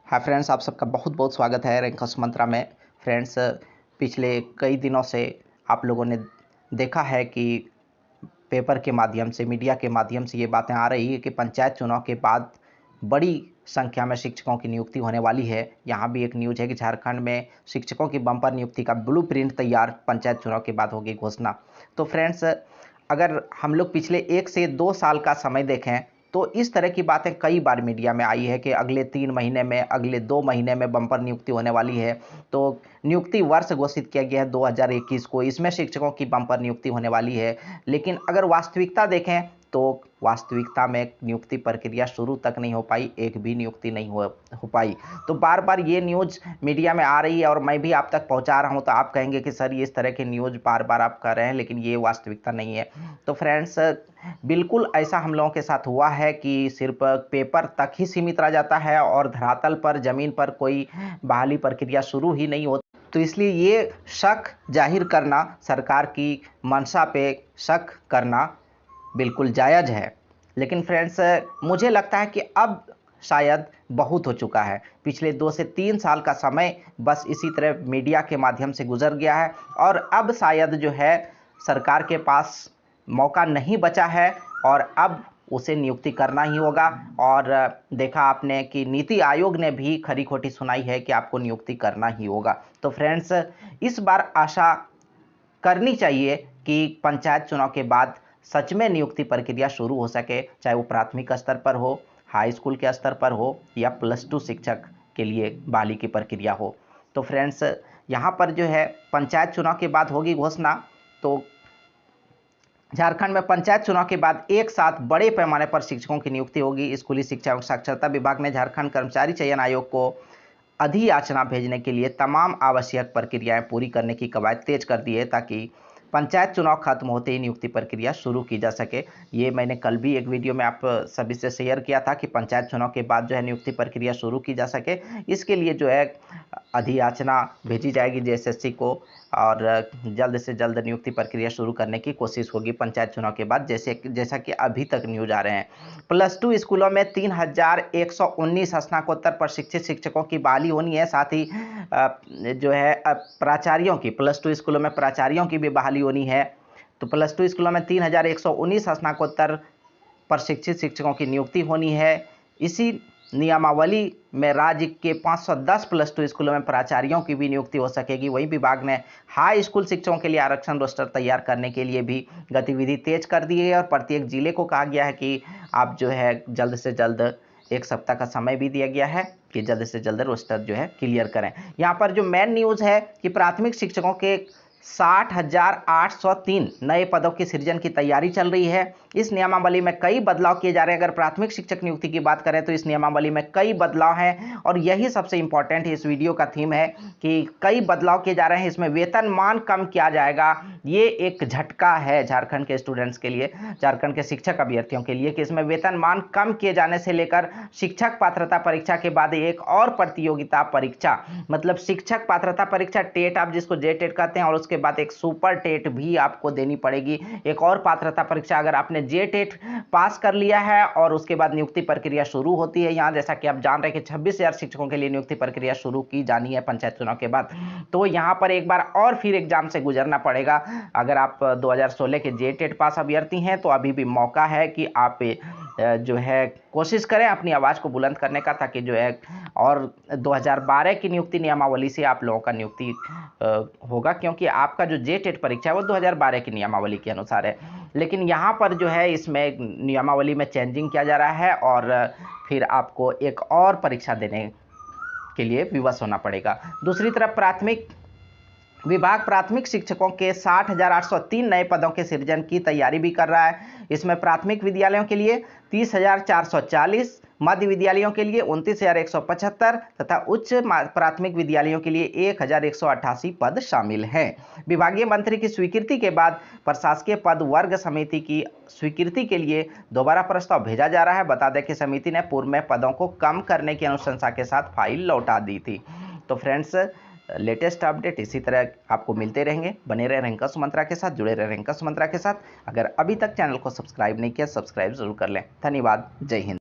Hi friends, आप सबका बहुत बहुत स्वागत है रैंकर्स मंत्रा में। फ्रेंड्स, पिछले कई दिनों से आप लोगों ने देखा है कि पेपर के माध्यम से, मीडिया के माध्यम से ये बातें आ रही है कि पंचायत चुनाव के बाद बड़ी संख्या में शिक्षकों की नियुक्ति होने वाली है। यहाँ भी एक न्यूज़ है कि झारखंड में शिक्षकों की बम्पर नियुक्ति का ब्लूप्रिंट तैयार, पंचायत चुनाव के बाद होगी घोषणा। तो फ्रेंड्स, अगर हम लोग पिछले 1 से 2 साल का समय देखें तो इस तरह की बातें कई बार मीडिया में आई है कि अगले 3 महीने में, अगले 2 महीने में बम्पर नियुक्ति होने वाली है। तो नियुक्ति वर्ष घोषित किया गया है 2021 को, इसमें शिक्षकों की बम्पर नियुक्ति होने वाली है। लेकिन अगर वास्तविकता देखें तो वास्तविकता में नियुक्ति प्रक्रिया शुरू तक नहीं हो पाई, एक भी नियुक्ति नहीं हो पाई। तो बार बार ये न्यूज़ मीडिया में आ रही है और मैं भी आप तक पहुंचा रहा हूं, तो आप कहेंगे कि सर ये इस तरह के न्यूज़ बार बार आप कर रहे हैं, लेकिन ये वास्तविकता नहीं है। तो फ्रेंड्स, बिल्कुल ऐसा हम लोगों के साथ हुआ है कि सिर्फ पेपर तक ही सीमित रह जाता है और धरातल पर, ज़मीन पर कोई बहाली प्रक्रिया शुरू ही नहीं होती। तो इसलिए ये शक जाहिर करना, सरकार की मंशा पे शक करना बिल्कुल जायज़ है। लेकिन फ्रेंड्स, मुझे लगता है कि अब शायद बहुत हो चुका है। पिछले 2 से 3 साल का समय बस इसी तरह मीडिया के माध्यम से गुजर गया है और अब शायद जो है सरकार के पास मौका नहीं बचा है और अब उसे नियुक्ति करना ही होगा। और देखा आपने कि नीति आयोग ने भी खरी खोटी सुनाई है कि आपको नियुक्ति करना ही होगा। तो फ्रेंड्स, इस बार आशा करनी चाहिए कि पंचायत चुनाव के बाद सच में नियुक्ति प्रक्रिया शुरू हो सके, चाहे वो प्राथमिक स्तर पर हो, हाई स्कूल के स्तर पर हो या +2 शिक्षक के लिए बहाली की प्रक्रिया हो। तो फ्रेंड्स, यहाँ पर जो है पंचायत चुनाव के बाद होगी घोषणा। तो झारखंड में पंचायत चुनाव के बाद एक साथ बड़े पैमाने पर शिक्षकों की नियुक्ति होगी। स्कूली शिक्षा एवं साक्षरता विभाग ने झारखंड कर्मचारी चयन आयोग को अधियाचना भेजने के लिए तमाम आवश्यक प्रक्रियाएं पूरी करने की कवायद तेज कर दी है ताकि पंचायत चुनाव खत्म होते ही नियुक्ति प्रक्रिया शुरू की जा सके। ये मैंने कल भी एक वीडियो में आप सभी से शेयर किया था कि पंचायत चुनाव के बाद जो है नियुक्ति प्रक्रिया शुरू की जा सके, इसके लिए जो है अधियाचना भेजी जाएगी जेएसएससी को और जल्द से जल्द नियुक्ति प्रक्रिया शुरू करने की कोशिश होगी पंचायत चुनाव के बाद, जैसा कि अभी तक न्यूज आ रहे हैं। +2 स्कूलों में 3119 स्नातकोत्तर प्रशिक्षित शिक्षकों की बहाली होनी है। साथ ही जो है प्राचार्यों की, +2 स्कूलों में प्राचार्यों की भी बहाली होनी है। तो +2 स्कूलों में 3119 स्नातकोत्तर प्रशिक्षित शिक्षकों की नियुक्ति होनी है। इसी नियमावली में राज्य के 510 +2 स्कूलों में प्राचार्यों की भी नियुक्ति हो सकेगी। वहीं विभाग ने हाई स्कूल शिक्षकों के लिए आरक्षण रोस्टर तैयार करने के लिए भी गतिविधि तेज कर दी है और प्रत्येक जिले को कहा गया है कि आप जो है जल्द से जल्द, 1 सप्ताह का समय भी दिया गया है कि जल्द से जल्द रोस्टर जो है क्लियर करें। यहाँ पर जो मेन न्यूज़ है कि प्राथमिक शिक्षकों के 60,803 नए पदों के सृजन की तैयारी चल रही है। इस नियमावली में कई बदलाव किए जा रहे हैं। अगर प्राथमिक शिक्षक नियुक्ति की बात करें तो इस नियमावली में कई बदलाव हैं और यही सबसे इंपॉर्टेंट इस वीडियो का थीम है कि कई बदलाव किए जा रहे हैं। इसमें वेतनमान कम किया जाएगा। ये एक झटका है झारखंड के स्टूडेंट्स के लिए, झारखंड के शिक्षक अभ्यर्थियों के लिए, कि इसमें वेतनमान कम किए जाने से लेकर शिक्षक पात्रता परीक्षा के बाद एक और प्रतियोगिता परीक्षा, मतलब शिक्षक पात्रता परीक्षा टेट आप जिसको जेटेट कहते हैं, और उसके बाद एक सुपर टेट भी आपको देनी पड़ेगी। एक और पात्रता परीक्षा, अगर आपने जेटेट पास कर लिया है और उसके बाद नियुक्ति प्रक्रिया शुरू होती है। यहाँ जैसा कि आप जान रहे हैं कि 26,000 शिक्षकों के लिए नियुक्ति प्रक्रिया शुरू की जानी है पंचायत चुनाव के बाद। तो यहाँ पर एक बार और फिर एग्जाम से गुजरना पड़ेगा। अगर आप 2016 के जेटेट पास अभ्यर्थी हैं तो अभी भी मौका है कि आप जो है कोशिश करें अपनी आवाज़ को बुलंद करने का, ताकि जो है और 2012 की नियुक्ति नियमावली से आप लोगों का नियुक्ति होगा, क्योंकि आपका जो जेटेट परीक्षा है वो 2012 की नियमावली के अनुसार है। लेकिन यहाँ पर जो है इसमें नियमावली में चेंजिंग किया जा रहा है और फिर आपको एक और परीक्षा देने के लिए विवश होना पड़ेगा। दूसरी तरफ विभाग प्राथमिक शिक्षकों के 60,803 नए पदों के सृजन की तैयारी भी कर रहा है। इसमेमें प्राथमिक विद्यालयों के लिए 30,440, मध्य विद्यालयों के लिए 29,175 तथा उच्च प्राथमिक विद्यालयों के लिए 1,188 पद शामिल हैं। विभागीय मंत्री की स्वीकृति के बाद प्रशासकीय पद वर्ग समिति की स्वीकृति के लिए दोबारा प्रस्ताव भेजा जा रहा है। बता दें कि समिति ने पूर्व में पदों को कम करने की अनुशंसा के साथ फाइल लौटा दी थी। तो फ्रेंड्स, लेटेस्ट अपडेट इसी तरह आपको मिलते रहेंगे। बने रहे रैंकर्स मंत्रा के साथ, जुड़े रहे रैंकर्स मंत्रा के साथ। अगर अभी तक चैनल को सब्सक्राइब नहीं किया, सब्सक्राइब जरूर कर लें। धन्यवाद। जय हिंद।